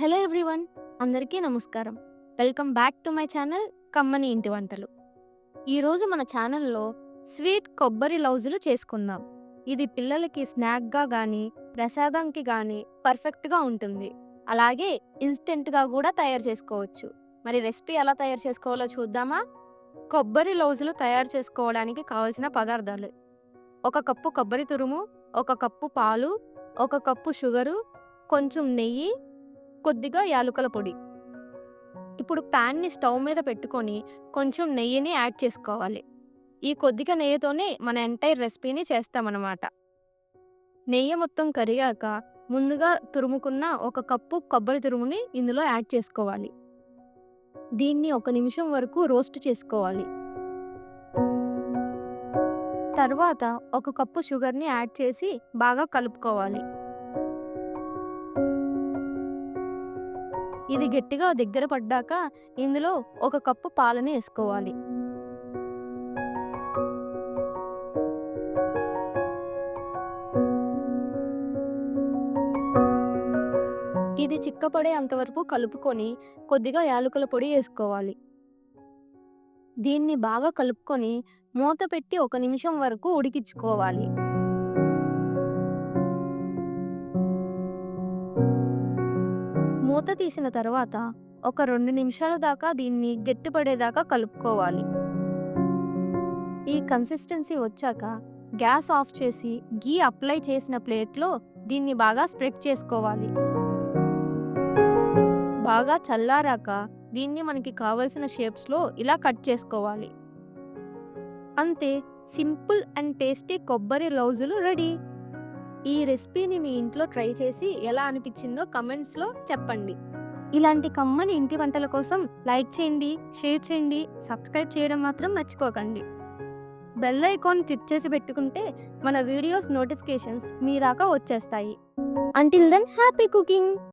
Hello everyone, అందరికీ నమస్కారం. Welcome back to my channel కమ్మని ఇంటి వంటలు. ఈరోజు మన ఛానల్లో స్వీట్ కొబ్బరి లౌజులు చేసుకుందాం. ఇది పిల్లలకి స్నాక్గా కానీ ప్రసాదంకి కానీ పర్ఫెక్ట్గా ఉంటుంది. అలాగే ఇన్స్టెంట్గా కూడా తయారు చేసుకోవచ్చు. మరి రెసిపీ ఎలా తయారు చేసుకోవాలో చూద్దామా? కొబ్బరి లౌజులు తయారు చేసుకోవడానికి కావలసిన పదార్థాలు: 1 కప్పు కొబ్బరి తురుము, 1 కప్పు పాలు, 1 కప్పు షుగరు, కొంచెం నెయ్యి, కొద్దిగా యాలకుల పొడి. ఇప్పుడు ప్యాన్ని స్టవ్ మీద పెట్టుకొని కొంచెం నెయ్యిని యాడ్ చేసుకోవాలి. ఈ కొద్దిగా నెయ్యితోనే మన ఎంటైర్ రెసిపీని చేస్తామన్నమాట. నెయ్యి మొత్తం కరిగాక ముందుగా తురుముకున్న 1 కప్పు కొబ్బరి తురుముని ఇందులో యాడ్ చేసుకోవాలి. దీన్ని 1 నిమిషం వరకు రోస్ట్ చేసుకోవాలి. తర్వాత 1 కప్పు షుగర్ని యాడ్ చేసి బాగా కలుపుకోవాలి. ఇది గట్టిగా దగ్గర పడ్డాక ఇందులో 1 కప్పు పాలని వేసుకోవాలి. ఇది చిక్కపడే అంతవరకు కలుపుకొని కొద్దిగా యాలకుల పొడి వేసుకోవాలి. దీన్ని బాగా కలుపుకొని మూత పెట్టి 1 నిమిషం వరకు ఉడికించుకోవాలి. మూత తీసిన తర్వాత ఒక 2 నిమిషాల దాకా దీన్ని గట్టిపడేదాకా కలుపుకోవాలి. ఈ కన్సిస్టెన్సీ వచ్చాక గ్యాస్ ఆఫ్ చేసి గీ అప్లై చేసిన ప్లేట్లో దీన్ని బాగా స్ప్రెడ్ చేసుకోవాలి. బాగా చల్లారాక దీన్ని మనకి కావలసిన షేప్స్లో ఇలా కట్ చేసుకోవాలి. అంతే, సింపుల్ అండ్ టేస్టీ కొబ్బరి లౌజులు రెడీ. ఈ రెసిపీని మీ ఇంట్లో ట్రై చేసి ఎలా అనిపించిందో కమెంట్స్లో చెప్పండి. ఇలాంటి కమ్మని ఇంటి వంటల కోసం లైక్ చేయండి, షేర్ చేయండి, సబ్స్క్రైబ్ చేయడం మాత్రం మర్చిపోకండి. బెల్ ఐకాన్ క్లిక్ చేసి పెట్టుకుంటే మన వీడియోస్ నోటిఫికేషన్స్ మీ దాకా వచ్చేస్తాయి. Until then happy cooking.